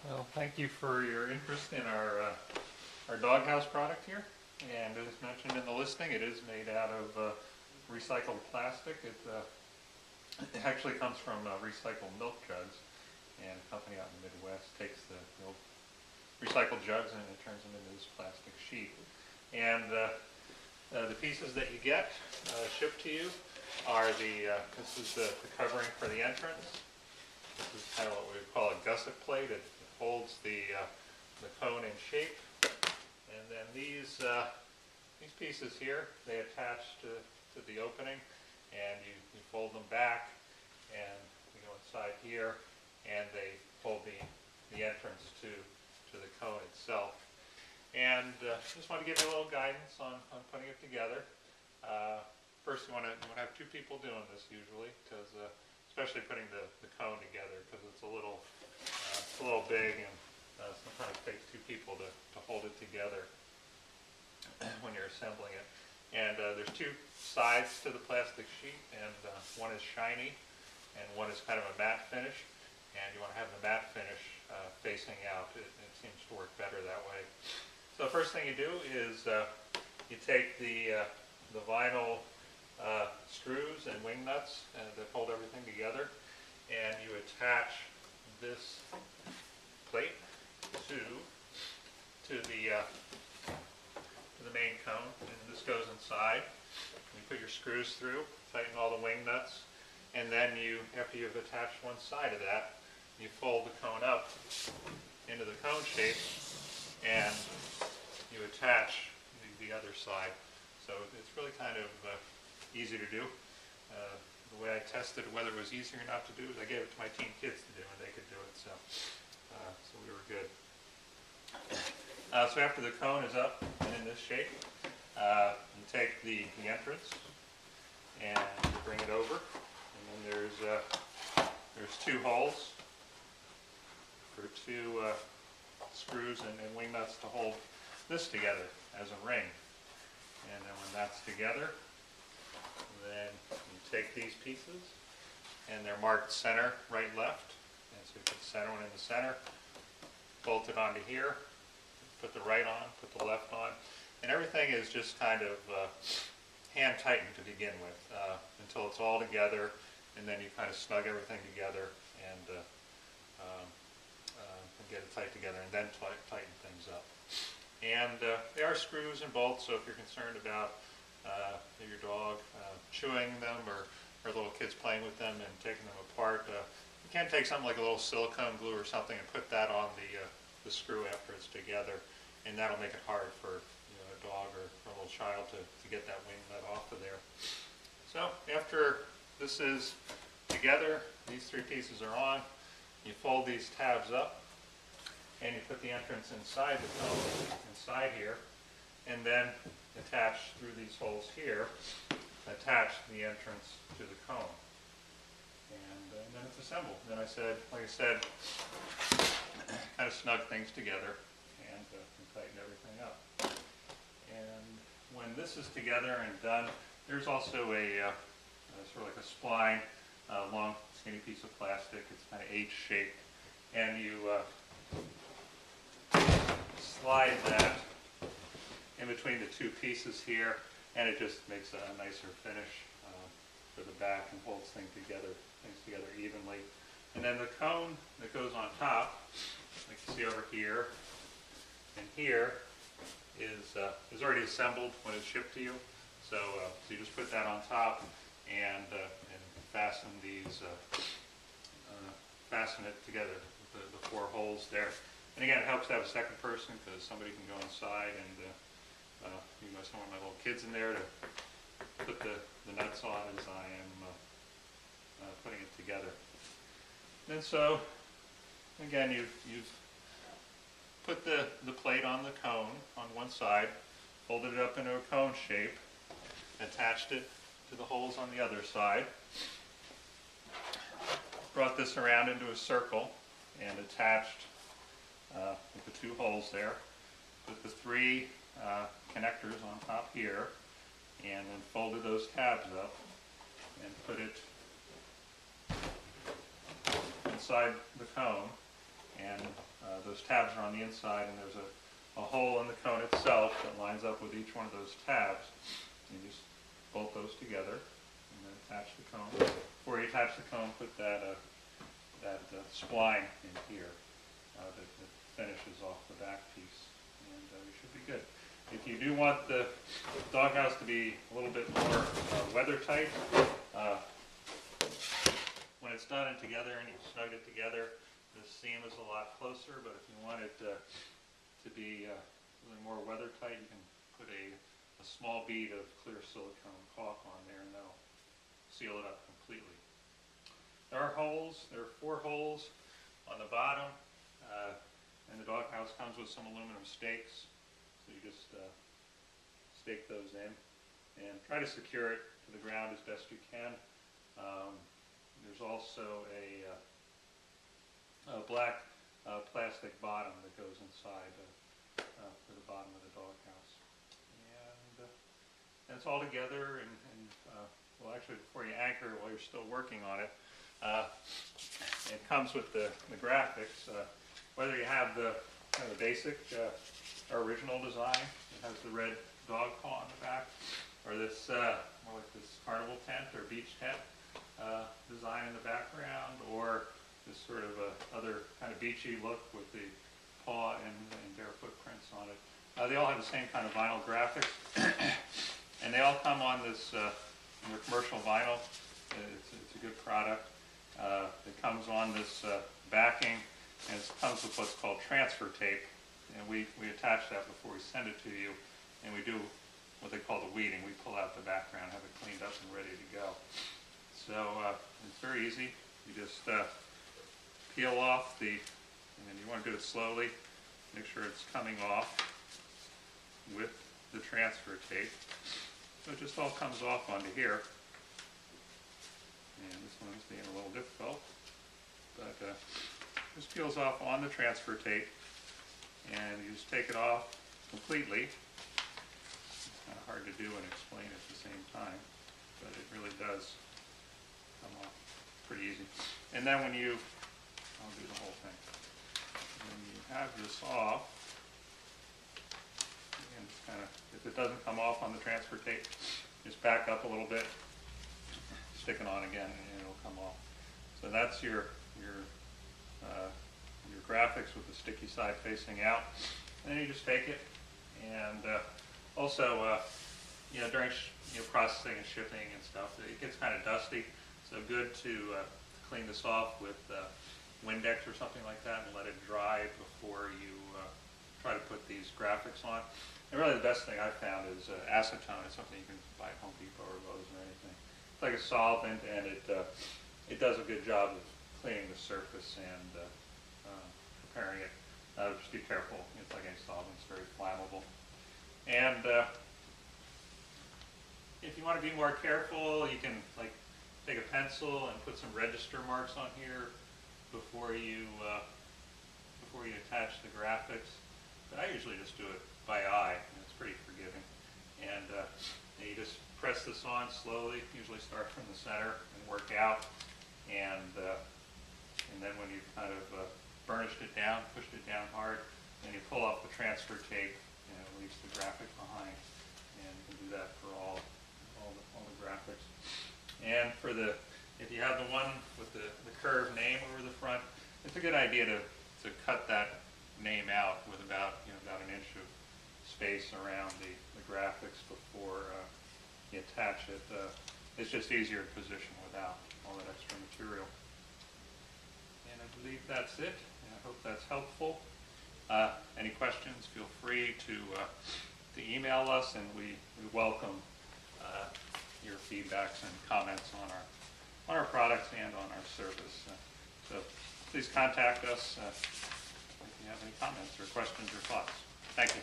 Well, thank you for your interest in our doghouse product here. And as mentioned in the listing, it is made out of recycled plastic. It actually comes from recycled milk jugs, and a company out in the Midwest takes the old recycled jugs and it turns them into this plastic sheet. And the pieces that you get shipped to you are this is the covering for the entrance. This is kind of what we would call a gusset plate. It holds the cone in shape. And then these pieces here, they attach to the opening, and you fold them back, and you go inside here, and they hold the entrance to the cone itself. And just want to give you a little guidance on putting it together. First, you want to have two people doing this usually, because especially putting the cone together, because it's a little big, and sometimes it takes two people to hold it together when you're assembling it. And there's two sides to the plastic sheet, and one is shiny and one is kind of a matte finish, and you want to have the matte finish facing out. It seems to work better that way. So the first thing you do is you take the vinyl screws and wing nuts that hold everything together, and you attach this plate to the main cone, and this goes inside. You put your screws through, tighten all the wing nuts, and then after you've attached one side of that, you fold the cone up into the cone shape, and you attach the other side. So it's really kind of easy to do. The way I tested whether it was easy or not to do is I gave it to my teen kids to do, and they could do it, so we were good. So after the cone is up and in this shape, you take the entrance and you bring it over, and then there's two holes for two screws and wing nuts to hold this together as a ring. And then when that's together, then you take these pieces, and they're marked center, right, left. And so you put the center one in the center, bolt it onto here, put the right on, put the left on, and everything is just kind of hand tightened to begin with until it's all together, and then you kind of snug everything together and get it tight together, and then tighten things up. And they are screws and bolts, so if you're concerned about your dog chewing them or little kids playing with them and taking them apart, you can take something like a little silicone glue or something and put that on the screw after it's together, and that'll make it hard for a dog or a little child to get that wing nut off of there. So after this is together, these three pieces are on, you fold these tabs up, and you put the entrance inside the cone, inside here, and then attach through these holes here, attach the entrance to the cone. And then it's assembled. Then like I said, kind of snug things together and tighten everything up. And when this is together and done, there's also a sort of like a spline, long skinny piece of plastic. It's kind of H-shaped, and you slide that in between the two pieces here, and it just makes a nicer finish for the back and holds things together evenly. And then the cone that goes on top, like you see over here and here, is already assembled when it's shipped to you. So you just put that on top and fasten fasten it together with the four holes there. And again, it helps to have a second person, because somebody can go inside and some of my little kids in there to put the nuts on as I am putting it together. And so, again, you've put the plate on the cone on one side, folded it up into a cone shape, attached it to the holes on the other side, brought this around into a circle, and attached with the two holes there, put the three connectors on top here, and then folded those tabs up and put it inside the cone, and those tabs are on the inside, and there's a hole in the cone itself that lines up with each one of those tabs. You just bolt those together and then attach the cone. Before you attach the cone, put that spline in here that finishes off the back piece, and you should be good. If you do want the doghouse to be a little bit more weather tight, when it's done and together and you snug it together, the seam is a lot closer, but if you want it to be really more weather tight, you can put a small bead of clear silicone caulk on there, and that'll seal it up completely. There are holes. There are 4 holes on the bottom, and the doghouse comes with some aluminum stakes. So you just stake those in and try to secure it to the ground as best you can. There's also a black plastic bottom that goes inside for the bottom of the doghouse. And it's all together, and well, actually, before you anchor it while you're still working on it, it comes with the graphics. Whether you have the kind of the basic original design, it has the red dog paw on the back, or this more like this carnival tent or beach tent design in the background, or this sort of other kind of beachy look with the paw and bare footprints on it. They all have the same kind of vinyl graphics, and they all come on this commercial vinyl. It's a good product. It comes on this backing, and it comes with what's called transfer tape. And we attach that before we send it to you, and we do what they call the weeding. We pull out the background, have it cleaned up and ready to go. So it's very easy. You just peel off and you want to do it slowly. Make sure it's coming off with the transfer tape. So it just all comes off onto here. And this one's being a little difficult, but this peels off on the transfer tape. And you just take it off completely. It's kind of hard to do and explain at the same time, but it really does come off pretty easy. And then when I'll do the whole thing. When you have this off, again, it's kind of, if it doesn't come off on the transfer tape, just back up a little bit, stick it on again, and it'll come off. So that's your graphics with the sticky side facing out. And then you just take it, and also during processing and shipping and stuff, it gets kind of dusty. So good to clean this off with Windex or something like that and let it dry before you try to put these graphics on. And really the best thing I've found is acetone. It's something you can buy at Home Depot or Lowe's or anything. It's like a solvent, and it does a good job of cleaning the surface and preparing it. Just be careful. It's like any solvent. It's very flammable. And if you want to be more careful, you can take a pencil and put some register marks on here before you attach the graphics. But I usually just do it by eye, and it's pretty forgiving. And you just press this on slowly. Usually start from the center and work out, and then when you've kind of burnished it down, pushed it down hard, then you pull off the transfer tape, and it leaves the graphic behind. And you can do that for all the graphics. And for if you have the one with the curved name over the front, it's a good idea to cut that name out with about an inch of space around the graphics before you attach it. It's just easier to position without all that extra material. And I believe that's it. I hope that's helpful. Any questions, feel free to email us, and we welcome your feedbacks and comments on our products and on our service. So please contact us if you have any comments or questions or thoughts. Thank you.